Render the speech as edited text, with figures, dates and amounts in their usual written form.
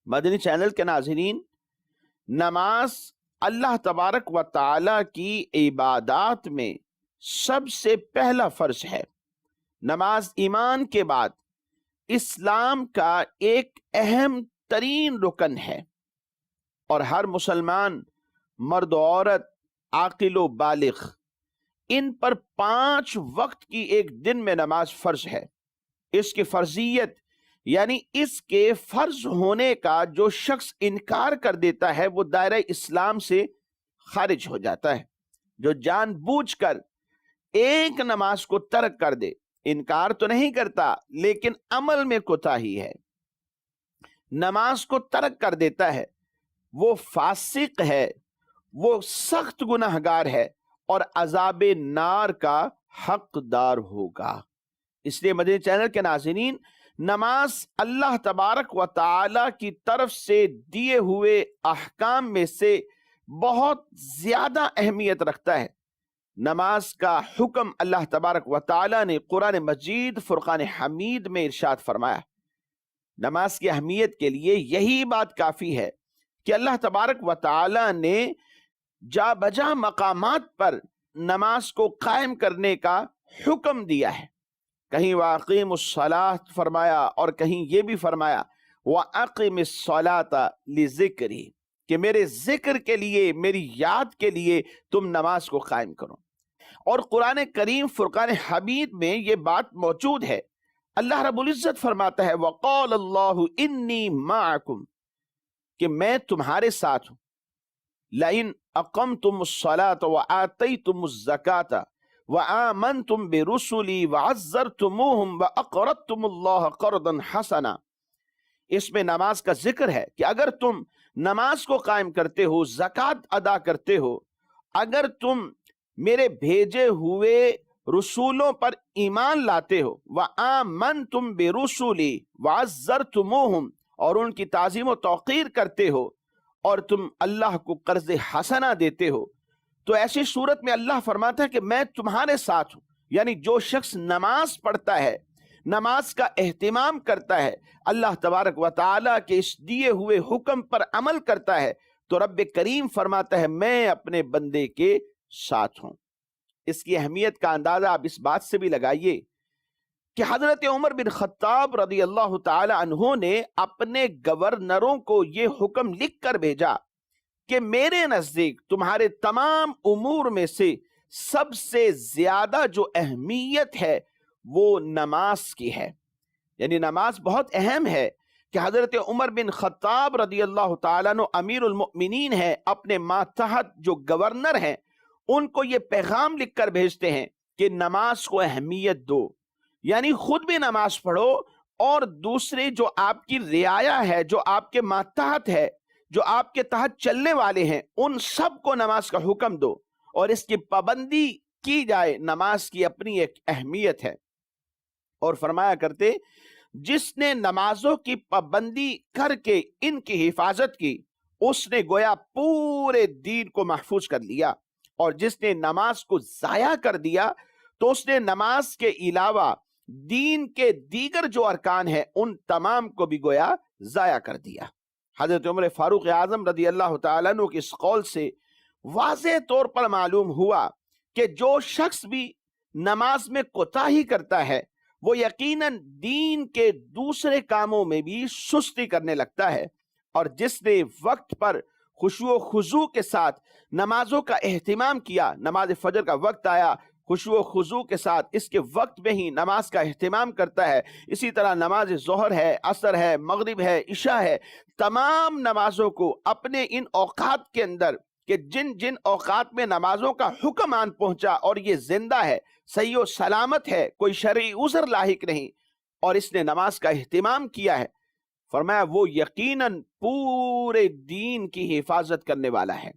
مدنی channel کے ناظرین، نماز اللہ تبارک و تعالی کی عبادات میں سب سے پہلا فرض ہے۔ نماز ایمان کے بعد اسلام کا ایک اہم ترین رکن ہے، اور ہر مسلمان مرد و عورت، عاقل و بالغ، ان پر 5 وقت کی ایک دن میں نماز فرض ہے۔ اس کی فرضیت یعنی اس کے فرض ہونے کا جو شخص انکار کر دیتا ہے وہ دائرہ اسلام سے خارج ہو جاتا ہے۔ جو جان بوجھ کر ایک نماز کو ترک کر دے، انکار تو نہیں کرتا لیکن عمل میں کوتاہی ہے، نماز کو ترک کر دیتا ہے، وہ فاسق ہے، وہ سخت گناہگار ہے اور عذاب نار کا حقدار ہوگا۔ اس لیے مدنی چینل کے ناظرین، نماز اللہ تبارک و تعالی کی طرف سے دیے ہوئے احکام میں سے بہت زیادہ اہمیت رکھتا ہے۔ نماز کا حکم اللہ تبارک و تعالی نے قرآن مجید فرقان حمید میں ارشاد فرمایا۔ نماز کی اہمیت کے لیے یہی بات کافی ہے کہ اللہ تبارک و تعالی نے جا بجا مقامات پر نماز کو قائم کرنے کا حکم دیا ہے۔ کہیں وَأَقِيمُوا الصَّلَاةَ فرمایا اور کہیں یہ بھی فرمایا وَأَقِمِ الصَّلَاةَ لِذِكْرِي کہ میرے ذکر کے لیے، میری یاد کے لیے تم نماز کو قائم کرو۔ اور قرآن کریم فرقان حمید میں یہ بات موجود ہے۔ اللہ رب العزت فرماتا ہے وَقَالَ اللَّهُ إِنِّي مَعَكُمْ کہ میں تمہارے ساتھ ہوں۔ لَإِنْ أَقَمْتُمُ الصَّلَاةَ وَآتَيْتُمُ الزَّكَاةَ وَآمَنْتُمْ بِرُسُلِي وَعَزَّرْتُمُوهُمْ وَأَقْرَضْتُمُ اللَّهَ قَرْضًا حَسَنًا، اس میں نماز کا ذکر ہے کہ اگر تم نماز کو قائم کرتے ہو، زکوٰۃ ادا کرتے ہو، اگر تم میرے بھیجے ہوئے رسولوں پر ایمان لاتے ہو، وَآمَنْتُمْ بِرُسُلِي وَعَزَّرْتُمُوهُمْ اور ان کی تعظیم و توقیر کرتے ہو، اور تم اللہ کو قرض حسنہ دیتے ہو، تو ایسی صورت میں اللہ فرماتا ہے کہ میں تمہارے ساتھ ہوں۔ یعنی جو شخص نماز پڑھتا ہے، نماز کا اہتمام کرتا ہے، اللہ تبارک و تعالیٰ کے اس دیے ہوئے حکم پر عمل کرتا ہے، تو رب کریم فرماتا ہے میں اپنے بندے کے ساتھ ہوں۔ اس کی اہمیت کا اندازہ آپ اس بات سے بھی لگائیے کہ حضرت عمر بن خطاب رضی اللہ تعالی عنہ نے اپنے گورنروں کو یہ حکم لکھ کر بھیجا کہ میرے نزدیک تمہارے تمام امور میں سے سب سے زیادہ جو اہمیت ہے وہ نماز کی ہے۔ یعنی نماز بہت اہم ہے کہ حضرت عمر بن خطاب رضی اللہ تعالیٰ عنہ امیر المؤمنین ہیں، اپنے ماتحت جو گورنر ہیں ان کو یہ پیغام لکھ کر بھیجتے ہیں کہ نماز کو اہمیت دو، یعنی خود بھی نماز پڑھو اور دوسرے جو آپ کی رعایا ہے، جو آپ کے ماتحت ہے، جو آپ کے تحت چلنے والے ہیں، ان سب کو نماز کا حکم دو اور اس کی پابندی کی جائے۔ نماز کی اپنی ایک اہمیت ہے، اور فرمایا کرتے جس نے نمازوں کی پابندی کر کے ان کی حفاظت کی اس نے گویا پورے دین کو محفوظ کر لیا، اور جس نے نماز کو ضائع کر دیا تو اس نے نماز کے علاوہ دین کے دیگر جو ارکان ہیں ان تمام کو بھی گویا ضائع کر دیا۔ حضرت عمر فاروق اعظم رضی اللہ تعالیٰ عنہ کے اس قول سے واضح طور پر معلوم ہوا کہ جو شخص بھی نماز میں کوتاہی کرتا ہے وہ یقیناً دین کے دوسرے کاموں میں بھی سستی کرنے لگتا ہے، اور جس نے وقت پر خشوع و خضوع کے ساتھ نمازوں کا اہتمام کیا، نماز فجر کا وقت آیا، خشوع و خضوع کے ساتھ اس کے وقت میں ہی نماز کا اہتمام کرتا ہے، اسی طرح نماز ظہر ہے، عصر ہے، مغرب ہے، عشاء ہے، تمام نمازوں کو اپنے ان اوقات کے اندر کہ جن جن اوقات میں نمازوں کا حکم آن پہنچا اور یہ زندہ ہے، صحیح و سلامت ہے، کوئی شرعی عذر لاحق نہیں، اور اس نے نماز کا اہتمام کیا ہے، فرمایا وہ یقیناً پورے دین کی حفاظت کرنے والا ہے۔